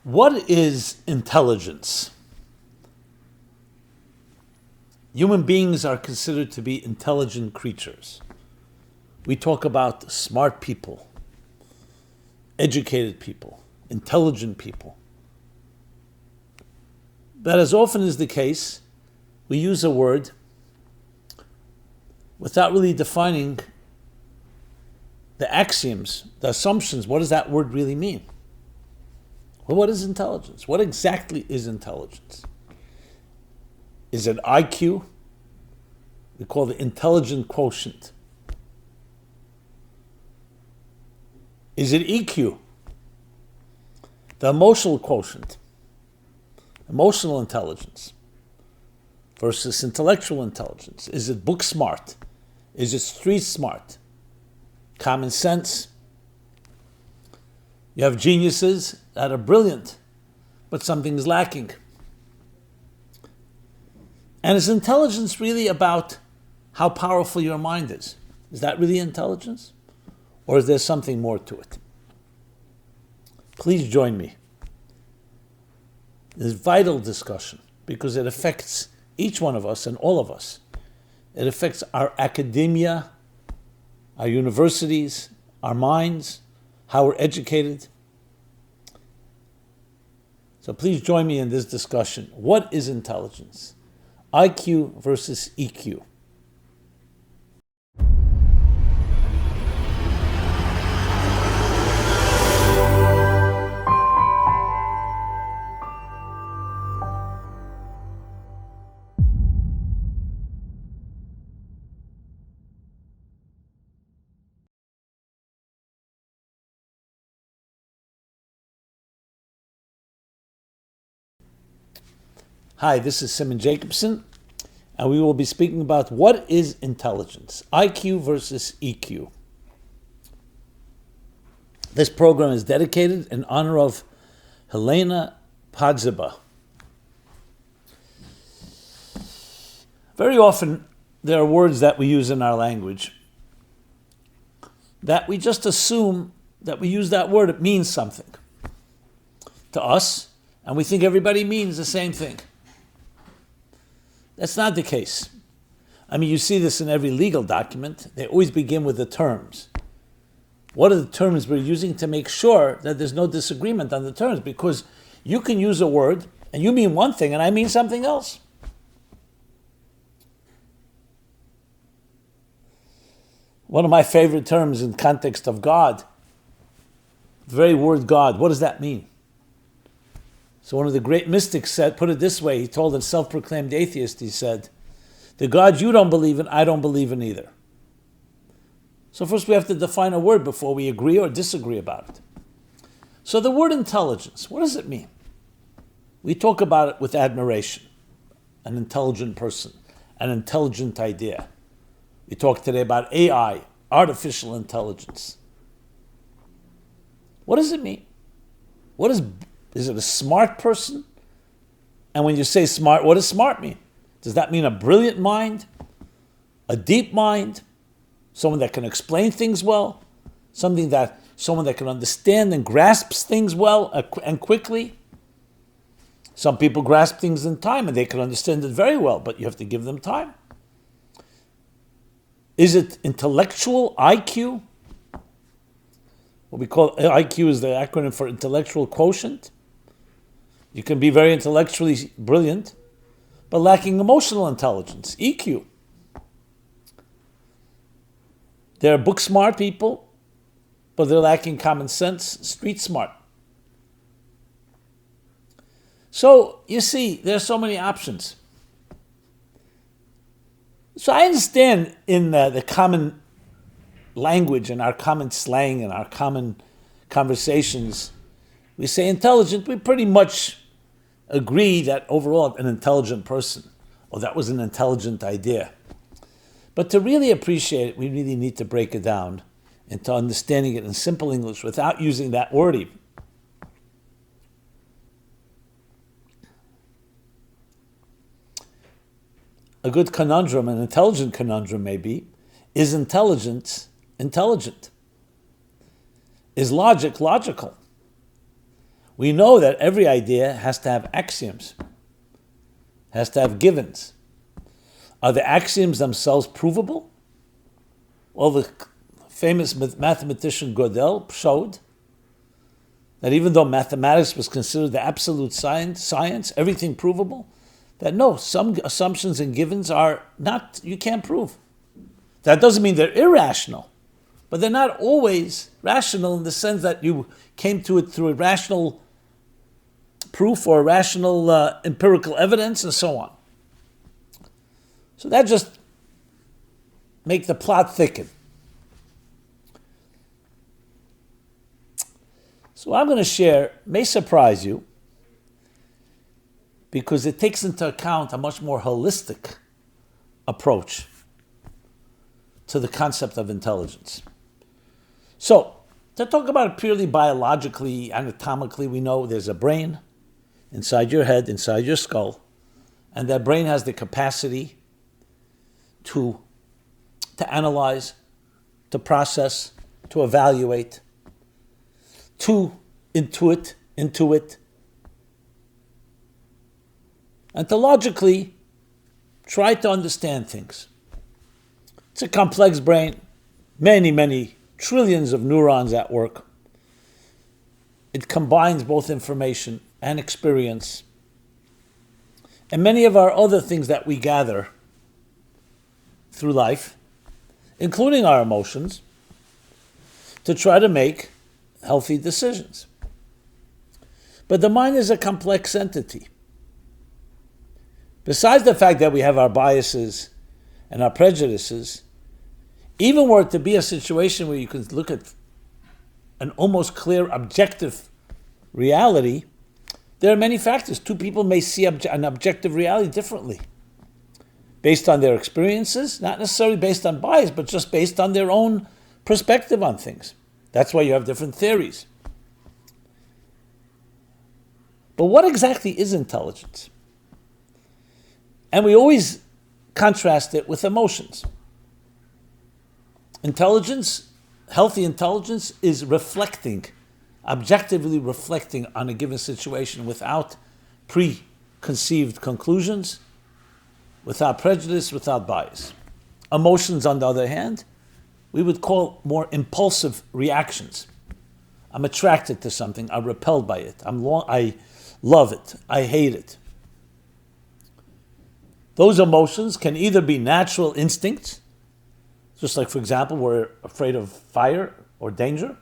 What is intelligence? Human beings are considered to be intelligent creatures. We talk about smart people, educated people, intelligent people. But as often is the case, we use a word without really defining the axioms, the assumptions. What does that word really mean? Well, what is intelligence? What exactly is intelligence? Is it IQ? We call it the intelligent quotient. Is it EQ? The emotional quotient, emotional intelligence versus intellectual intelligence. Is it book smart? Is it street smart? Common sense? You have geniuses that are brilliant, but something is lacking. And is intelligence really about how powerful your mind is? Is that really intelligence? Or is there something more to it? Please join me. This vital discussion, because it affects each one of us and all of us. It affects our academia, our universities, our minds, how we're educated. So please join me in this discussion. What is intelligence? IQ versus EQ. Hi, this is Simon Jacobson, and we will be speaking about what is intelligence, IQ versus EQ. This program is dedicated in honor of Helena Podziba. Very often, there are words that we use in our language that we just assume that we use that word, it means something to us, and we think everybody means the same thing. That's not the case. I mean, you see this in every legal document. They always begin with the terms. What are the terms we're using to make sure that there's no disagreement on the terms? Because you can use a word and you mean one thing and I mean something else. One of my favorite terms in context of God, the very word God, what does that mean? So one of the great mystics said, put it this way, he told a self-proclaimed atheist, he said, the God you don't believe in, I don't believe in either. So first we have to define a word before we agree or disagree about it. So the word intelligence, what does it mean? We talk about it with admiration, an intelligent person, an intelligent idea. We talk today about AI, artificial intelligence. What does it mean? Is it a smart person? And when you say smart, what does smart mean? Does that mean a brilliant mind? A deep mind? Someone that can explain things well? Someone that can understand and grasps things well and quickly? Some people grasp things in time and they can understand it very well, but you have to give them time. Is it intellectual IQ? What we call IQ is the acronym for intellectual quotient. You can be very intellectually brilliant, but lacking emotional intelligence, EQ. There are book smart people, but they're lacking common sense, street smart. So, you see, there are so many options. So I understand in the common language and our common slang and our common conversations, we say intelligent, we pretty much agree that overall an intelligent person, or that was an intelligent idea. But to really appreciate it, we really need to break it down into understanding it in simple English without using that word even. A good conundrum, an intelligent conundrum maybe, is intelligence intelligent? Is logic logical? We know that every idea has to have axioms, has to have givens. Are the axioms themselves provable? Well, the famous mathematician Gödel showed that even though mathematics was considered the absolute science, everything provable, that no, some assumptions and givens are not, you can't prove. That doesn't mean they're irrational, but they're not always rational in the sense that you came to it through a rational proof or rational empirical evidence and so on. So that just make the plot thicken. So what I'm going to share may surprise you because it takes into account a much more holistic approach to the concept of intelligence. So, to talk about it purely biologically, anatomically, we know there's a brain inside your head, inside your skull, and that brain has the capacity to analyze, to process, to evaluate, to intuit, and to logically try to understand things. It's a complex brain, many trillions of neurons at work. It combines both information and experience, and many of our other things that we gather through life, including our emotions, to try to make healthy decisions. But the mind is a complex entity. Besides the fact that we have our biases and our prejudices, even were it to be a situation where you can look at an almost clear objective reality, there are many factors. Two people may see an objective reality differently, based on their experiences, not necessarily based on bias, but just based on their own perspective on things. That's why you have different theories. But what exactly is intelligence? And we always contrast it with emotions. Intelligence, healthy intelligence, is objectively reflecting on a given situation without preconceived conclusions, without prejudice, without bias. Emotions, on the other hand, we would call more impulsive reactions. I'm attracted to something, I'm repelled by it, I love it, I hate it. Those emotions can either be natural instincts, just like, for example, we're afraid of fire or danger,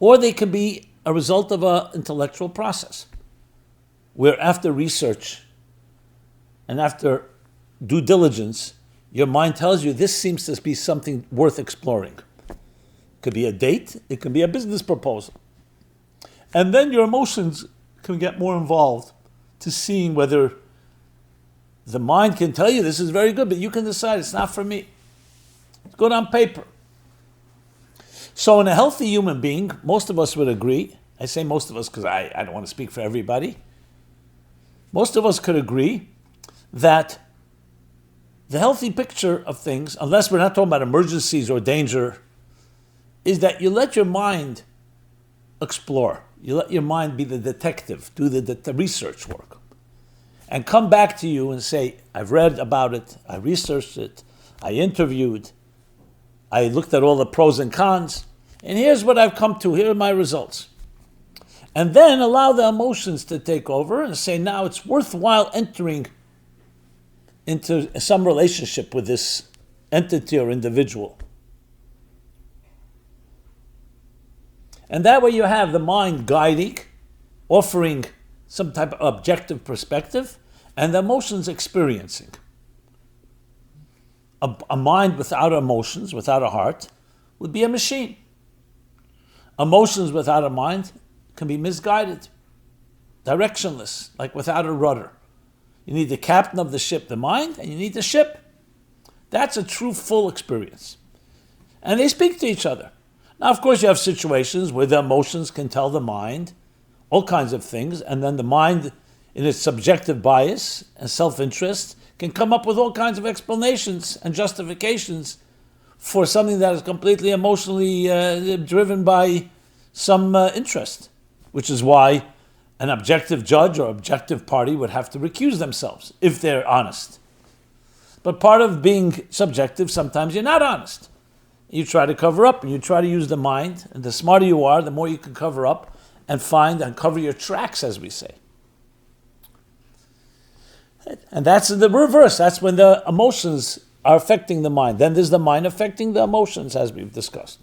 or they can be a result of an intellectual process, where after research and after due diligence, your mind tells you this seems to be something worth exploring. It could be a date, it could be a business proposal. And then your emotions can get more involved to seeing whether the mind can tell you this is very good, but you can decide it's not for me. It's good on paper. So in a healthy human being, most of us would agree, I say most of us because I don't want to speak for everybody, most of us could agree that the healthy picture of things, unless we're not talking about emergencies or danger, is that you let your mind explore. You let your mind be the detective, do the research work, and come back to you and say, I've read about it, I researched it, I interviewed, I looked at all the pros and cons, and here's what I've come to, here are my results. And then allow the emotions to take over and say, now it's worthwhile entering into some relationship with this entity or individual. And that way you have the mind guiding, offering some type of objective perspective, and the emotions experiencing. A mind without emotions, without a heart, would be a machine. Emotions without a mind can be misguided, directionless, like without a rudder. You need the captain of the ship, the mind, and you need the ship. That's a true full experience. And they speak to each other. Now, of course, you have situations where the emotions can tell the mind all kinds of things, and then the mind, in its subjective bias and self-interest, can come up with all kinds of explanations and justifications for something that is completely emotionally driven by some interest. which is why an objective judge or objective party would have to recuse themselves if they're honest. But part of being subjective, sometimes you're not honest. You try to cover up and you try to use the mind, and the smarter you are, the more you can cover up and find and cover your tracks, as we say. And that's the reverse. That's when the emotions are affecting the mind. Then there's the mind affecting the emotions, as we've discussed.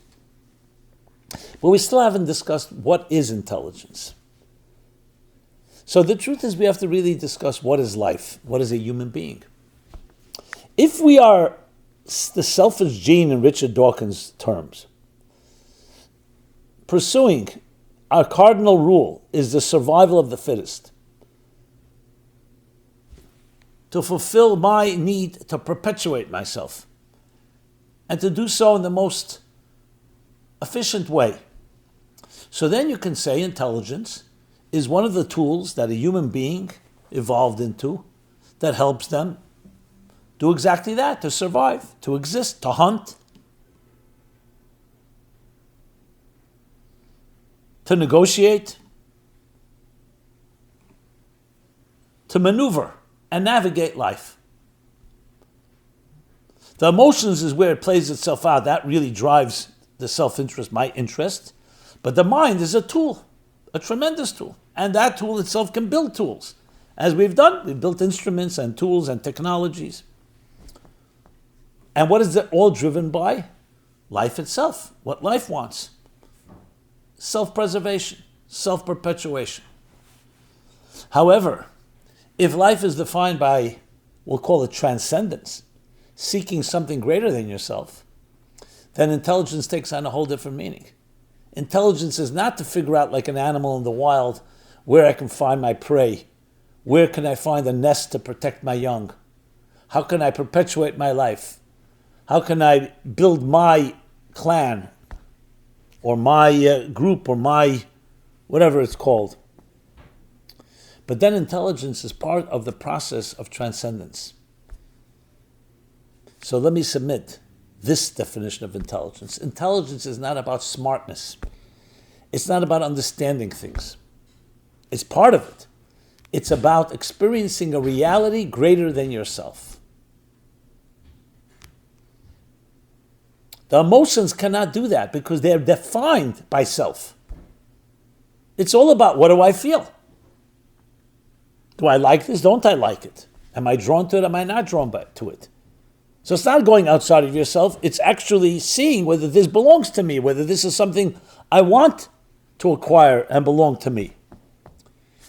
But we still haven't discussed what is intelligence. So the truth is we have to really discuss what is life, what is a human being. If we are the selfish gene in Richard Dawkins' terms, pursuing our cardinal rule is the survival of the fittest, to fulfill my need to perpetuate myself, and to do so in the most efficient way. So then you can say intelligence is one of the tools that a human being evolved into that helps them do exactly that, to survive, to exist, to hunt, to negotiate, to maneuver and navigate life. The emotions is where it plays itself out. That really drives the self-interest, my interest. But the mind is a tool, a tremendous tool. And that tool itself can build tools. As we've done, we've built instruments and tools and technologies. And what is it all driven by? Life itself, what life wants. Self-preservation, self-perpetuation. However, if life is defined by, we'll call it transcendence, seeking something greater than yourself, then intelligence takes on a whole different meaning. Intelligence is not to figure out like an animal in the wild where I can find my prey, where can I find a nest to protect my young, how can I perpetuate my life, how can I build my clan or my group or my whatever it's called. But then intelligence is part of the process of transcendence. So let me submit this definition of intelligence. Intelligence is not about smartness. It's not about understanding things. It's part of it. It's about experiencing a reality greater than yourself. The emotions cannot do that because they're defined by self. It's all about what do I feel? Do I like this? Don't I like it? Am I drawn to it? Am I not drawn to it? So it's not going outside of yourself. It's actually seeing whether this belongs to me, whether this is something I want to acquire and belong to me.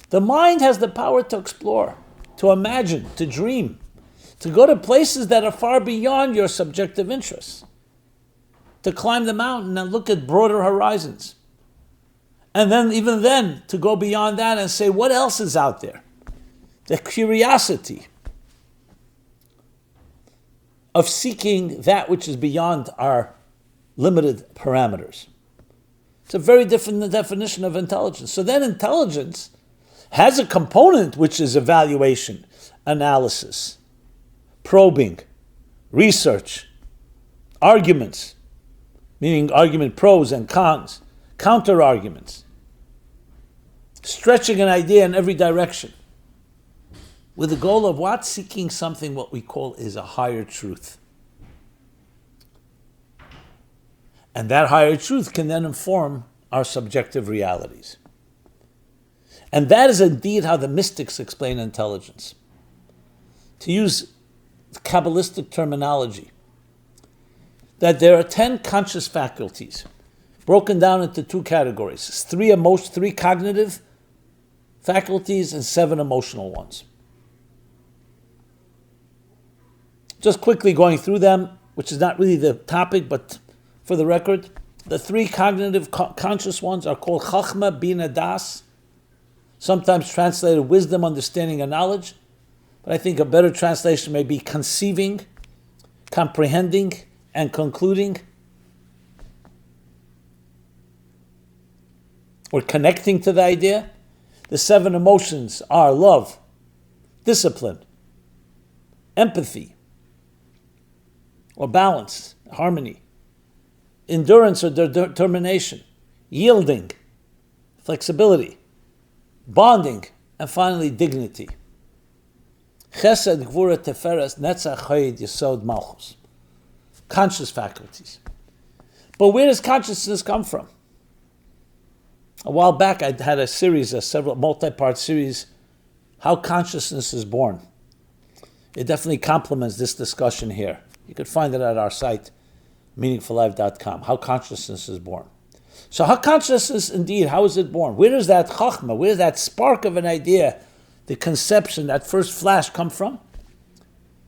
The mind has the power to explore, to imagine, to dream, to go to places that are far beyond your subjective interests, to climb the mountain and look at broader horizons. And then, even then, to go beyond that and say, what else is out there? The curiosity of seeking that which is beyond our limited parameters. It's a very different definition of intelligence. So then intelligence has a component which is evaluation, analysis, probing, research, arguments, meaning argument pros and cons, counter arguments, stretching an idea in every direction, with the goal of what? Seeking something what we call is a higher truth. And that higher truth can then inform our subjective realities. And that is indeed how the mystics explain intelligence. To use Kabbalistic terminology, that there are 10 conscious faculties, broken down into 2 categories, 3 cognitive faculties and 7 emotional ones. Just quickly going through them, which is not really the topic, but for the record, the 3 cognitive conscious ones are called Chachma, Bina, Das, sometimes translated wisdom, understanding, and knowledge. But I think a better translation may be conceiving, comprehending, and concluding, or connecting to the idea. The 7 emotions are love, discipline, empathy, or balance, harmony, endurance or determination, yielding, flexibility, bonding, and finally dignity. Chesed, Gvura, Teferes, Netzach, Chayid, Yesod, Malchus. Conscious faculties. But where does consciousness come from? A while back I had a several multi-part series, How Consciousness is Born. It definitely complements this discussion here. You could find it at our site, meaningfullife.com, How Consciousness is Born. So how consciousness, indeed, how is it born? Where does that chachma, where does that spark of an idea, the conception, that first flash come from?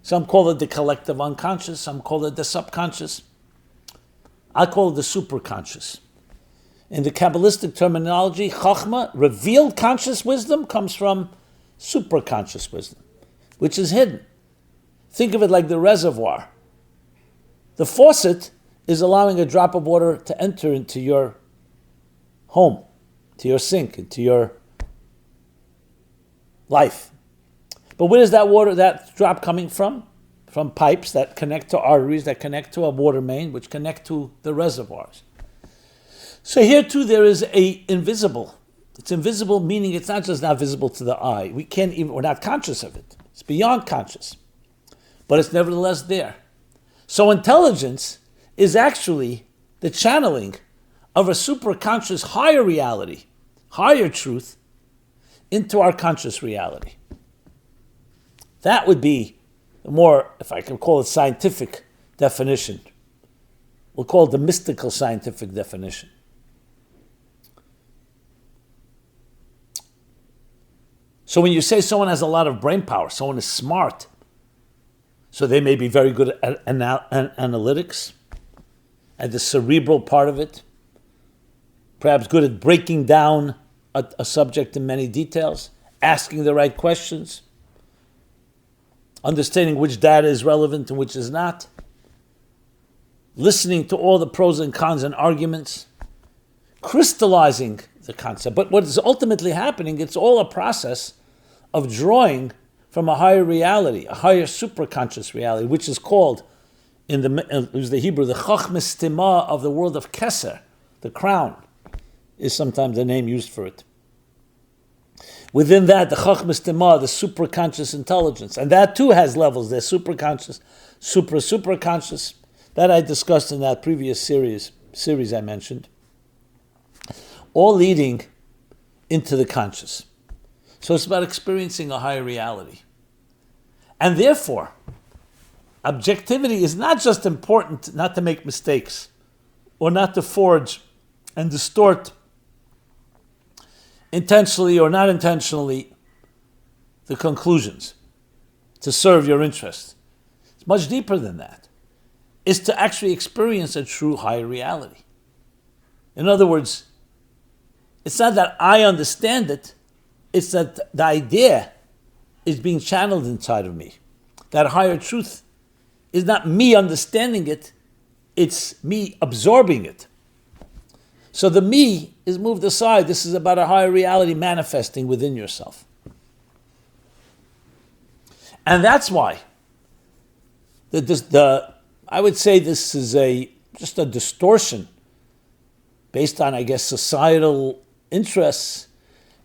Some call it the collective unconscious, some call it the subconscious. I call it the superconscious. In the Kabbalistic terminology, chachma, revealed conscious wisdom, comes from superconscious wisdom, which is hidden. Think of it like the reservoir. The faucet is allowing a drop of water to enter into your home, to your sink, into your life. But where is that water, that drop coming from? From pipes that connect to arteries, that connect to a water main, which connect to the reservoirs. So here too there is a invisible. It's invisible, meaning it's not just not visible to the eye. We're not conscious of it. It's beyond conscious. But it's nevertheless there. So intelligence is actually the channeling of a superconscious higher reality, higher truth, into our conscious reality. That would be the more, if I can call it scientific definition. We'll call it the mystical scientific definition. So when you say someone has a lot of brain power, someone is smart, so they may be very good at analytics, at the cerebral part of it, perhaps good at breaking down a subject in many details, asking the right questions, understanding which data is relevant and which is not, listening to all the pros and cons and arguments, crystallizing the concept. But what is ultimately happening, it's all a process of drawing from a higher reality, a higher superconscious reality, which is called, in the Hebrew, the Chachmas Tima of the world of Keser, the crown, is sometimes the name used for it. Within that, the Chachmas Tima, the superconscious intelligence, and that too has levels. There's superconscious, superconscious. That I discussed in that previous series I mentioned. All leading into the conscious. So it's about experiencing a higher reality. And therefore, objectivity is not just important not to make mistakes or not to forge and distort intentionally or not intentionally the conclusions to serve your interest. It's much deeper than that. It's to actually experience a true higher reality. In other words, it's not that I understand it, it's that the idea is being channeled inside of me. That higher truth is not me understanding it, it's me absorbing it. So the me is moved aside. This is about a higher reality manifesting within yourself. And that's why I would say this is just a distortion based on, I guess, societal interests,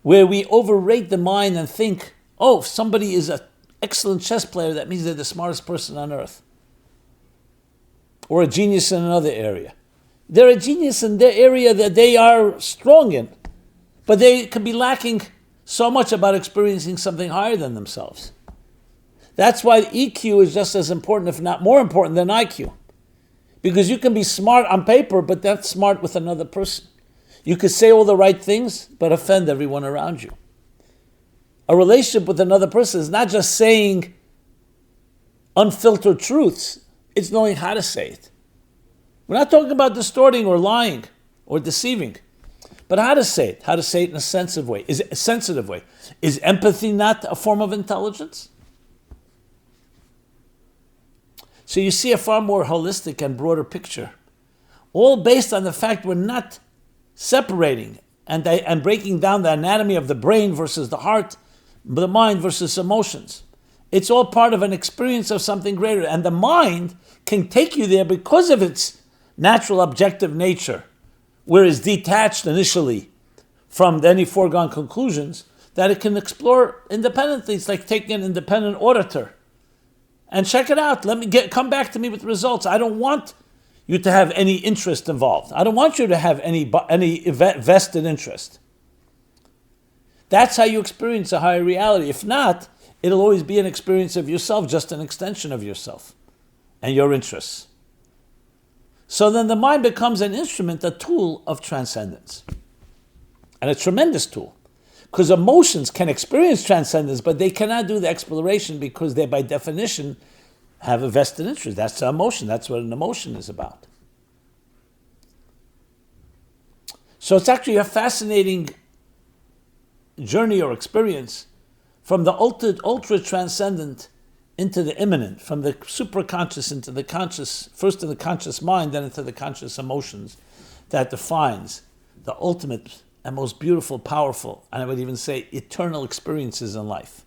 where we overrate the mind and think, oh, if somebody is an excellent chess player, that means they're the smartest person on earth. Or a genius in another area. They're a genius in their area that they are strong in, but they could be lacking so much about experiencing something higher than themselves. That's why EQ is just as important, if not more important, than IQ. Because you can be smart on paper, but not smart with another person. You could say all the right things, but offend everyone around you. A relationship with another person is not just saying unfiltered truths, it's knowing how to say it. We're not talking about distorting or lying or deceiving, but how to say it in a sensitive way. Is empathy not a form of intelligence? So you see a far more holistic and broader picture, all based on the fact we're not separating and breaking down the anatomy of the brain versus the heart, the mind versus emotions. It's all part of an experience of something greater, and the mind can take you there because of its natural objective nature, where it's detached initially from any foregone conclusions, that it can explore independently. It's like taking an independent auditor and check it out. Come back to me with results. I don't want you to have any interest involved. I don't want you to have any vested interest. That's how you experience a higher reality. If not, it'll always be an experience of yourself, just an extension of yourself and your interests. So then the mind becomes an instrument, a tool of transcendence. And a tremendous tool. Because emotions can experience transcendence, but they cannot do the exploration because they, by definition, have a vested interest. That's an emotion. That's what an emotion is about. So it's actually a fascinating journey or experience from the ultra transcendent into the immanent, from the superconscious into the conscious, first in the conscious mind, then into the conscious emotions, that defines the ultimate and most beautiful, powerful, and I would even say eternal experiences in life.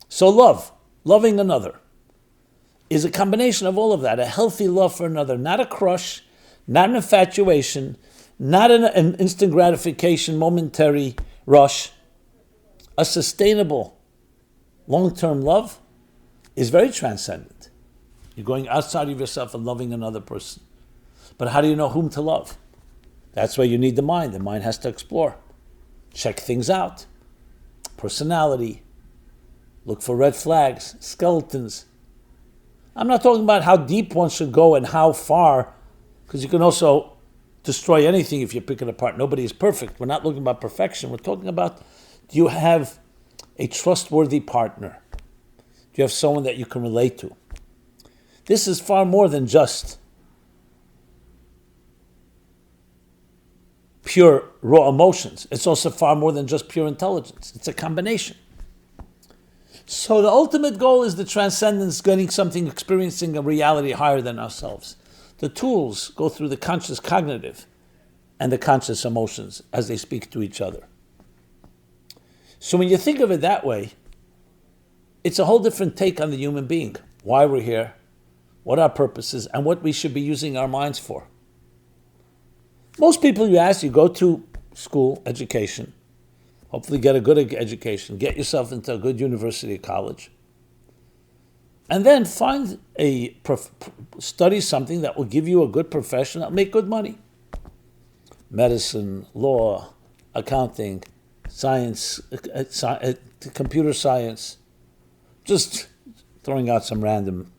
So loving another, is a combination of all of that. A healthy love for another, not a crush, not an infatuation, not an instant gratification, momentary rush. A sustainable, long-term love is very transcendent. You're going outside of yourself and loving another person. But how do you know whom to love? That's why you need the mind. The mind has to explore, check things out, personality, look for red flags, skeletons. I'm not talking about how deep one should go and how far, because you can also destroy anything if you pick it apart. Nobody is perfect. We're not looking about perfection. We're talking about, do you have a trustworthy partner? Do you have someone that you can relate to? This is far more than just pure raw emotions. It's also far more than just pure intelligence. It's a combination. So the ultimate goal is the transcendence, getting something, experiencing a reality higher than ourselves. The tools go through the conscious cognitive and the conscious emotions as they speak to each other. So when you think of it that way, it's a whole different take on the human being, why we're here, what our purpose is, and what we should be using our minds for. Most people you ask, you go to school, education, hopefully get a good education, get yourself into a good university, college, and then find study something that will give you a good profession, that will make good money. Medicine, law, accounting, science, computer science, just throwing out some random.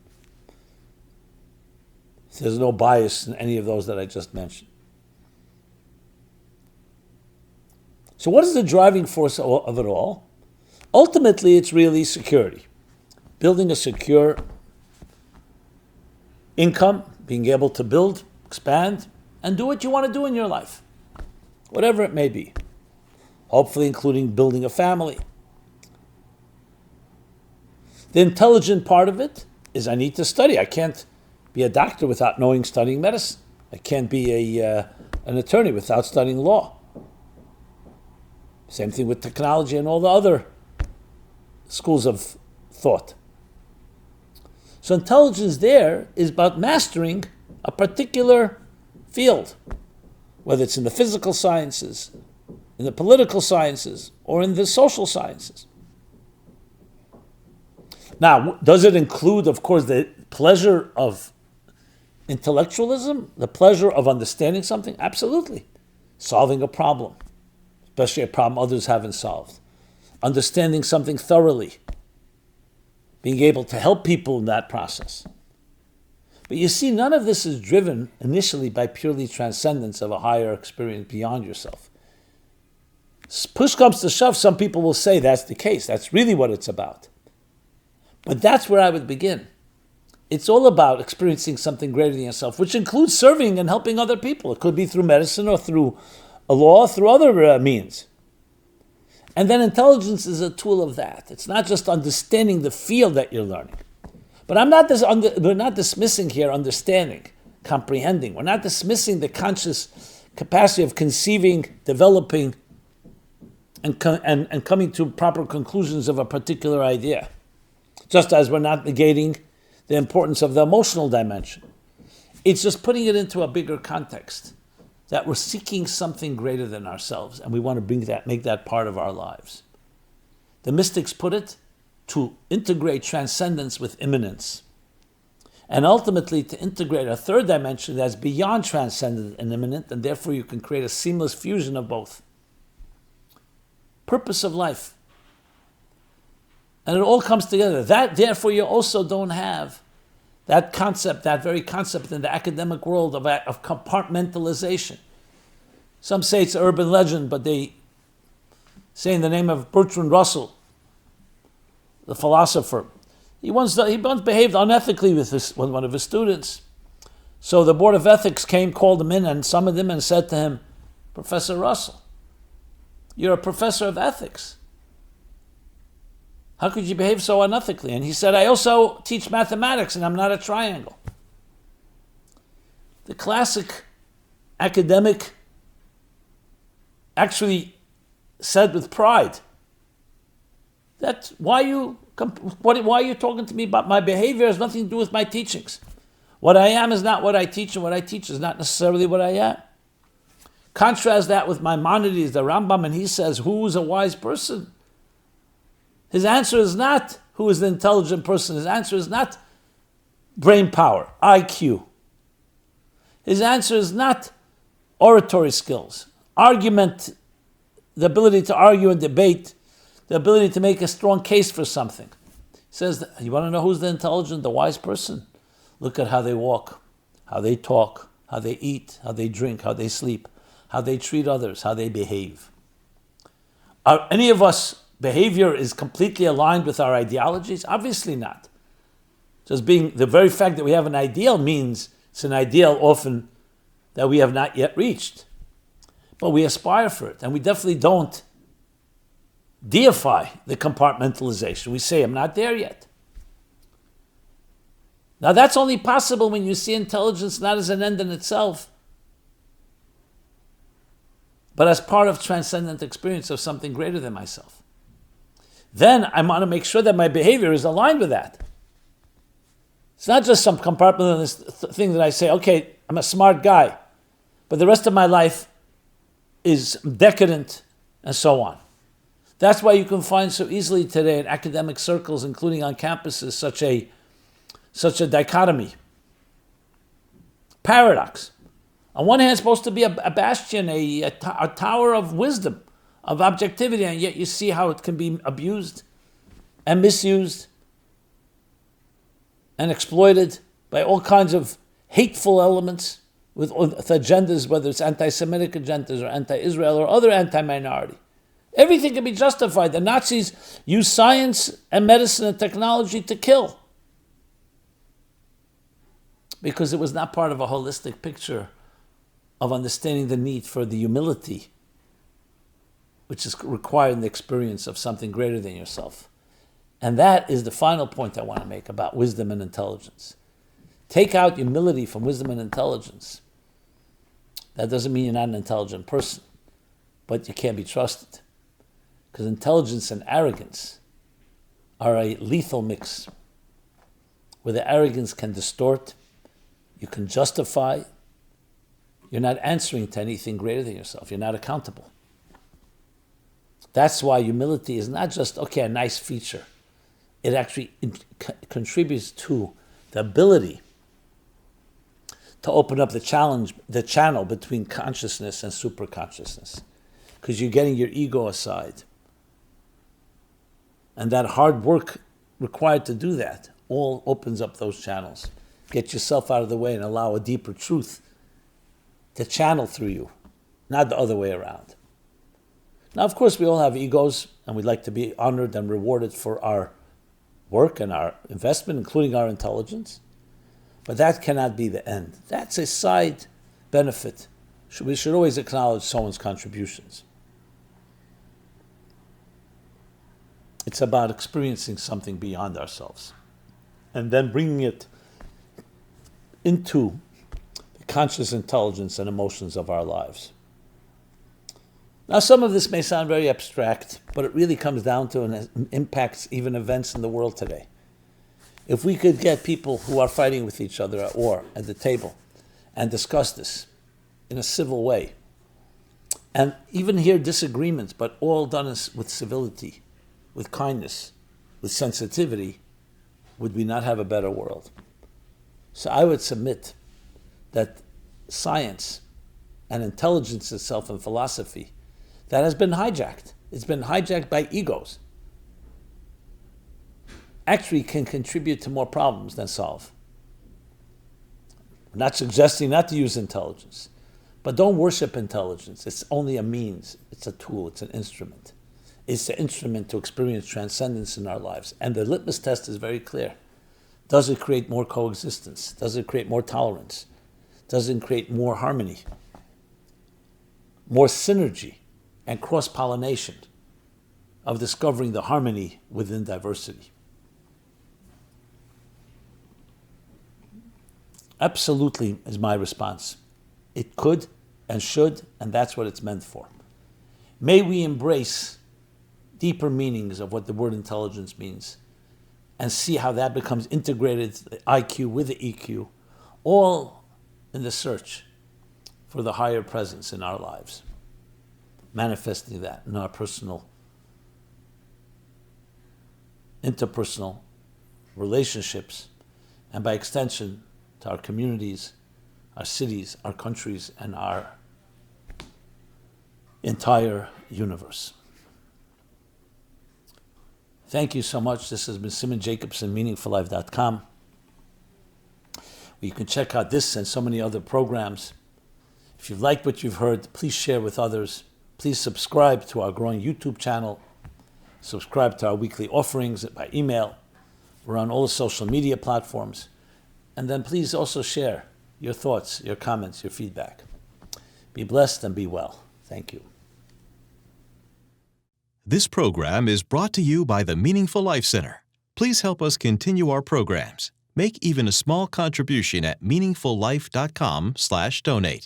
There's no bias in any of those that I just mentioned. So what is the driving force of it all? Ultimately, it's really security. Building a secure income, being able to build, expand, and do what you want to do in your life, whatever it may be. Hopefully including building a family. The intelligent part of it is I need to study. I can't be a doctor without studying medicine. I can't be an attorney without studying law. Same thing with technology and all the other schools of thought. So intelligence there is about mastering a particular field, whether it's in the physical sciences, in the political sciences, or in the social sciences. Now, does it include, of course, the pleasure of intellectualism, the pleasure of understanding something? Absolutely. Solving a problem, especially a problem others haven't solved. Understanding something thoroughly. Being able to help people in that process. But you see, none of this is driven initially by purely transcendence of a higher experience beyond yourself. Push comes to shove, some people will say that's the case. That's really what it's about. But that's where I would begin. It's all about experiencing something greater than yourself, which includes serving and helping other people. It could be through medicine or through a law, through other means. And then intelligence is a tool of that. It's not just understanding the field that you're learning. But we're not dismissing here understanding, comprehending. We're not dismissing the conscious capacity of conceiving, developing, and coming to proper conclusions of a particular idea. Just as we're not negating the importance of the emotional dimension. It's just putting it into a bigger context. that we're seeking something greater than ourselves, and we want to make that part of our lives. The mystics put it to integrate transcendence with immanence, and ultimately to integrate a third dimension that's beyond transcendent and immanent, and therefore you can create a seamless fusion of both. Purpose of life. And it all comes together. That, therefore, you also don't have that concept, that very concept in the academic world of compartmentalization. Some say it's an urban legend, but they say in the name of Bertrand Russell, the philosopher. He once behaved unethically with one of his students. So the Board of Ethics called him in and summoned him and said to him, Professor Russell, you're a professor of ethics. How could you behave so unethically? And he said, I also teach mathematics and I'm not a triangle. The classic academic actually said with pride, why are you talking to me about my behavior? It has nothing to do with my teachings. What I am is not what I teach, and what I teach is not necessarily what I am. Contrast that with Maimonides, the Rambam, and he says, who is a wise person? His answer is not who is the intelligent person. His answer is not brain power, IQ. His answer is not oratory skills, argument, the ability to argue and debate, the ability to make a strong case for something. He says, you want to know who's the intelligent, the wise person? Look at how they walk, how they talk, how they eat, how they drink, how they sleep, how they treat others, how they behave. Are any of us behavior is completely aligned with our ideologies? Obviously not. Just being the very fact that we have an ideal means it's an ideal often that we have not yet reached. But we aspire for it, and we definitely don't deify the compartmentalization. We say, I'm not there yet. Now that's only possible when you see intelligence not as an end in itself, but as part of transcendent experience of something greater than myself. Then I want to make sure that my behavior is aligned with that. It's not just some compartmentalist thing that I say, okay, I'm a smart guy, but the rest of my life is decadent and so on. That's why you can find so easily today in academic circles, including on campuses, such a dichotomy. Paradox. On one hand, it's supposed to be a bastion, a tower of wisdom, of objectivity, and yet you see how it can be abused and misused and exploited by all kinds of hateful elements with agendas, whether it's anti-Semitic agendas or anti-Israel or other anti-minority. Everything can be justified. The Nazis used science and medicine and technology to kill because it was not part of a holistic picture of understanding the need for the humility which is required in the experience of something greater than yourself. And that is the final point I want to make about wisdom and intelligence. Take out humility from wisdom and intelligence. That doesn't mean you're not an intelligent person, but you can't be trusted. Because intelligence and arrogance are a lethal mix, where the arrogance can distort, you can justify, you're not answering to anything greater than yourself, you're not accountable. That's why humility is not just, a nice feature. It actually contributes to the ability to open up the channel between consciousness and superconsciousness. Because you're getting your ego aside. And that hard work required to do that all opens up those channels. Get yourself out of the way and allow a deeper truth to channel through you, not the other way around. Now, of course, we all have egos, and we'd like to be honored and rewarded for our work and our investment, including our intelligence. But that cannot be the end. That's a side benefit. We should always acknowledge someone's contributions. It's about experiencing something beyond ourselves and then bringing it into the conscious intelligence and emotions of our lives. Now, some of this may sound very abstract, but it really comes down to and impacts even events in the world today. If we could get people who are fighting with each other at war at the table and discuss this in a civil way. And even here, disagreements, but all done with civility, with kindness, with sensitivity, would we not have a better world? So I would submit that science and intelligence itself and philosophy, that has been hijacked. It's been hijacked by egos. Actually can contribute to more problems than solve. I'm not suggesting not to use intelligence, but don't worship intelligence. It's only a means. It's a tool. It's an instrument. It's the instrument to experience transcendence in our lives. And the litmus test is very clear. Does it create more coexistence? Does it create more tolerance? Does it create more harmony? More synergy and cross-pollination of discovering the harmony within diversity? Absolutely is my response. It could and should, and that's what it's meant for. May we embrace deeper meanings of what the word intelligence means and see how that becomes integrated, the IQ with the EQ, all in the search for the higher presence in our lives, manifesting that in our personal, interpersonal relationships, and by extension to our communities, our cities, our countries, and our entire universe. Thank you so much. This has been Simon Jacobson, meaningfullife.com. You can check out this and so many other programs. If you've liked what you've heard, please share with others. Please subscribe to our growing YouTube channel. Subscribe to our weekly offerings by email. We're on all the social media platforms. And then please also share your thoughts, your comments, your feedback. Be blessed and be well. Thank you. This program is brought to you by the Meaningful Life Center. Please help us continue our programs. Make even a small contribution at meaningfullife.com/donate.